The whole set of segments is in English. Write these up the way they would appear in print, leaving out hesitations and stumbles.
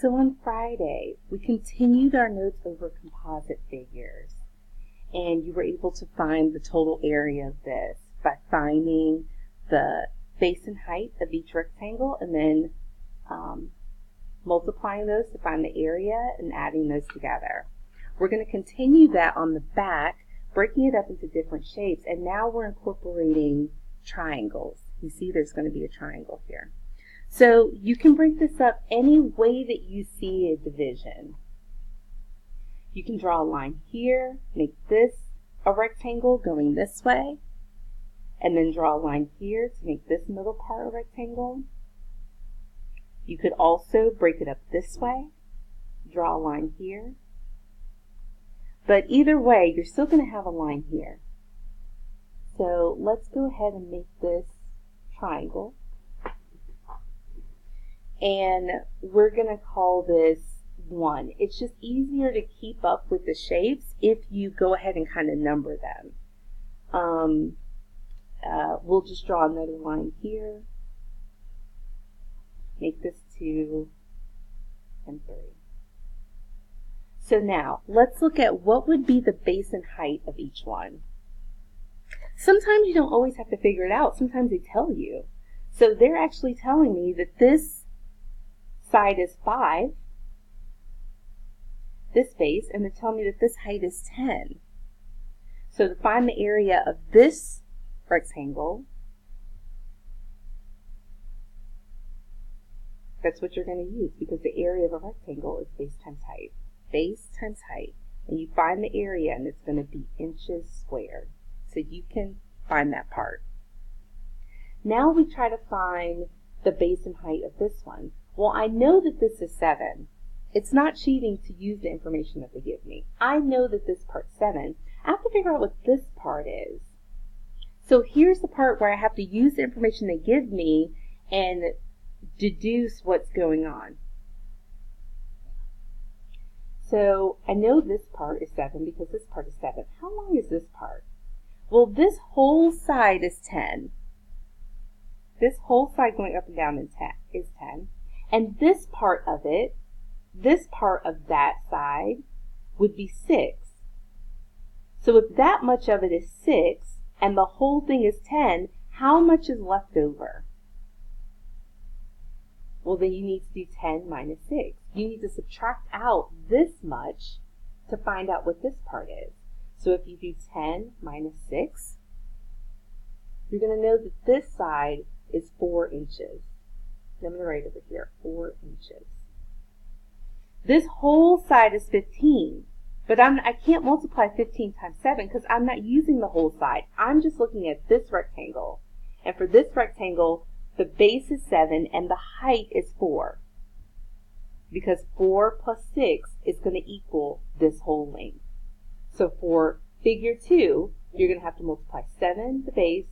So on Friday, we continued our notes over composite figures, and you were able to find the total area of this by finding the base and height of each rectangle and then multiplying those to find the area and adding those together. We're going to continue that on the back, breaking it up into different shapes, and now we're incorporating triangles. You see there's going to be a triangle here. So you can break this up any way that you see a division. You can draw a line here, make this a rectangle going this way, and then draw a line here to make this middle part a rectangle. You could also break it up this way, draw a line here. But either way, you're still going to have a line here. So let's go ahead and make this triangle. And we're going to call this 1. It's just easier to keep up with the shapes if you go ahead and kind of number them. We'll just draw another line here. Make this 2 and 3. So now, let's look at what would be the base and height of each one. Sometimes you don't always have to figure it out. Sometimes they tell you. So they're actually telling me that this side is 5, this base, and they're telling me that this height is 10. So to find the area of this rectangle, that's what you're going to use, because the area of a rectangle is base times height. Base times height. And you find the area, and it's going to be inches squared. So you can find that part. Now we try to find the base and height of this one. Well, I know that this is 7. It's not cheating to use the information that they give me. I know that this part's 7. I have to figure out what this part is. So here's the part where I have to use the information they give me and deduce what's going on. So I know this part is 7 because this part is 7. How long is this part? Well, this whole side is 10. This whole side going up and down is 10. And this part of it, this part of that side, would be 6. So if that much of it is 6, and the whole thing is 10, how much is left over? Well, then you need to do 10 minus 6. You need to subtract out this much to find out what this part is. So if you do 10 minus 6, you're going to know that this side is 4 inches. I'm going to write over here, 4 inches. This whole side is 15, but I can't multiply 15 times 7 because I'm not using the whole side. I'm just looking at this rectangle. And for this rectangle, the base is 7 and the height is 4. Because 4 plus 6 is going to equal this whole length. So for figure 2, you're going to have to multiply 7, the base,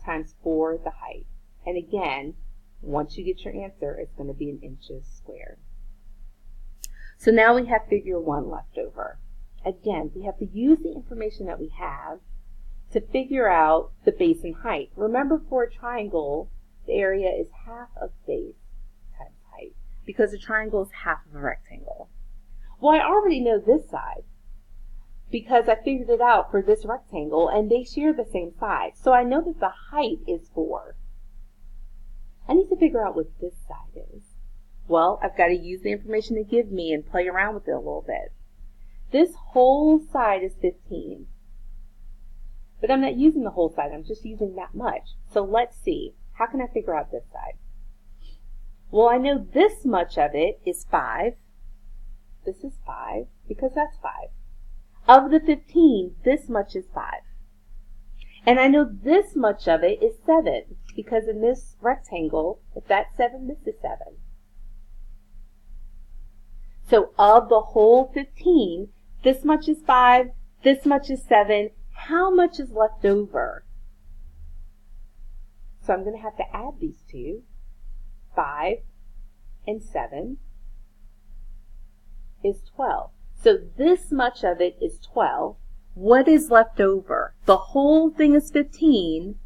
times 4, the height. And again, once you get your answer, it's going to be in inches squared. So now we have figure 1 left over. Again, we have to use the information that we have to figure out the base and height. Remember, for a triangle, the area is half of base times height, because a triangle is half of a rectangle. Well, I already know this side, because I figured it out for this rectangle, and they share the same side. So I know that the height is 4. I need to figure out what this side is. Well, I've got to use the information they give me and play around with it a little bit. This whole side is 15. But I'm not using the whole side, I'm just using that much. So let's see, how can I figure out this side? Well, I know this much of it is 5. This is 5, because that's 5. Of the 15, this much is 5. And I know this much of it is 7, because in this rectangle, if that's 7, this is 7. So of the whole 15, this much is 5, this much is 7. How much is left over? So I'm going to have to add these two. 5 and 7 is 12. So this much of it is 12. What is left over? The whole thing is 15,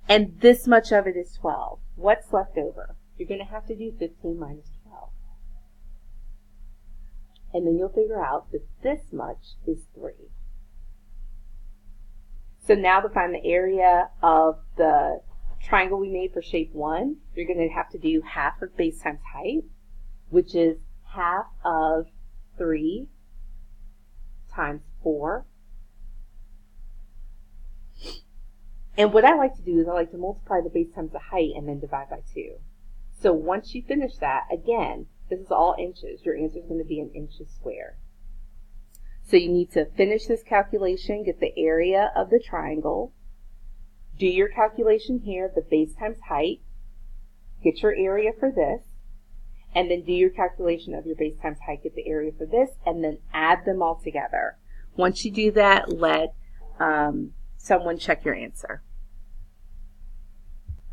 and this much of it is 12. What's left over? You're going to have to do 15 minus 12. and then you'll figure out that this much is 3. So now to find the area of the triangle we made for shape 1, you're going to have to do half of base times height, which is half of 3 times 4. And what I like to do is I like to multiply the base times the height and then divide by 2. So once you finish that, again, this is all inches. Your answer is going to be in inches squared. So you need to finish this calculation, get the area of the triangle, do your calculation here, the base times height, get your area for this, and then do your calculation of your base times height, get the area for this, and then add them all together. Once you do that, let someone check your answer.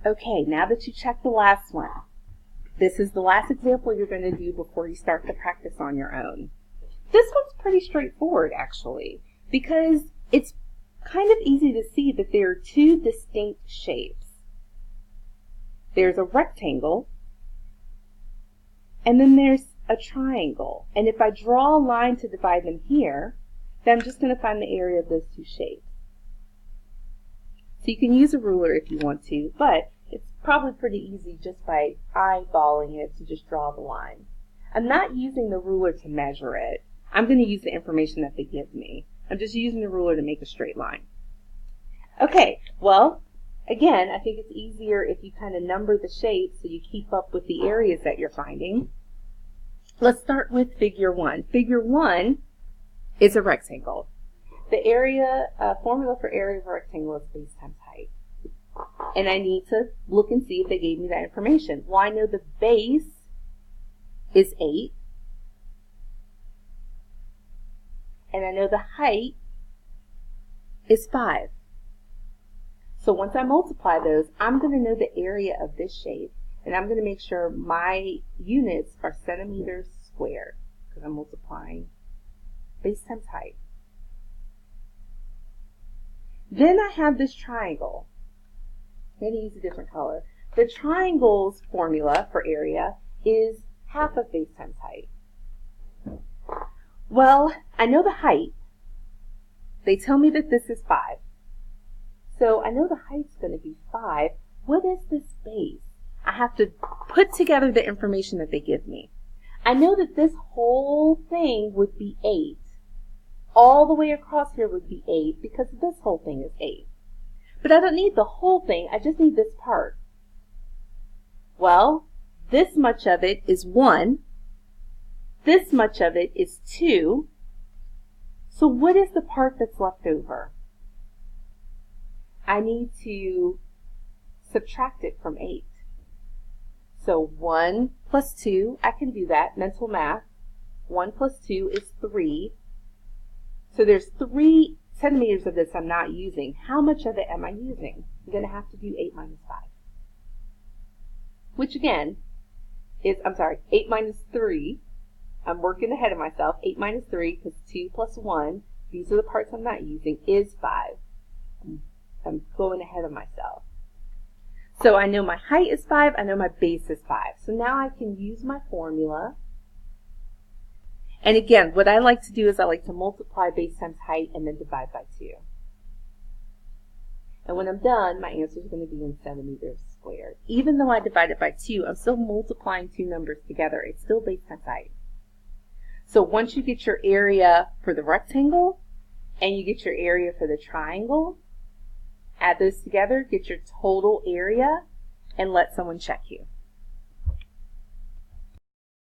Okay, now that you checked the last one, this is the last example you're going to do before you start to practice on your own. This one's pretty straightforward, actually, because it's kind of easy to see that there are 2 distinct shapes. There's a rectangle, and then there's a triangle. And if I draw a line to divide them here, then I'm just going to find the area of those 2 shapes. So you can use a ruler if you want to, but it's probably pretty easy just by eyeballing it to just draw the line. I'm not using the ruler to measure it. I'm going to use the information that they give me. I'm just using the ruler to make a straight line. Okay, well, again, I think it's easier if you kind of number the shapes so you keep up with the areas that you're finding. Let's start with figure 1. Figure 1 is a rectangle. The area formula for area of a rectangle is base times height. And I need to look and see if they gave me that information. Well, I know the base is 8. And I know the height is 5. So once I multiply those, I'm going to know the area of this shape. And I'm going to make sure my units are centimeters squared, because I'm multiplying base times height. Then I have this triangle. I'm going to use a different color. The triangle's formula for area is half of base times height. Well, I know the height. They tell me that this is 5. So I know the height's going to be 5. What is this base? I have to put together the information that they give me. I know that this whole thing would be 8. All the way across here would be 8 because this whole thing is 8. But I don't need the whole thing. I just need this part. Well, this much of it is 1. This much of it is 2. So what is the part that's left over? I need to subtract it from 8. So 1 plus 2, I can do that, mental math. 1 plus 2 is 3. So there's 3 centimeters of this I'm not using. How much of it am I using? I'm going to have to do 8 minus 5. Which again is, 8 minus 3. I'm working ahead of myself. 8 minus 3, because 2 plus 1, these are the parts I'm not using, is 5. I'm going ahead of myself. So I know my height is 5, I know my base is 5. So now I can use my formula. And again, what I like to do is I like to multiply base times height and then divide by 2. And when I'm done, my answer is going to be in centimeters squared. Even though I divide it by 2, I'm still multiplying 2 numbers together. It's still base times height. So once you get your area for the rectangle and you get your area for the triangle, add those together, get your total area, and let someone check you.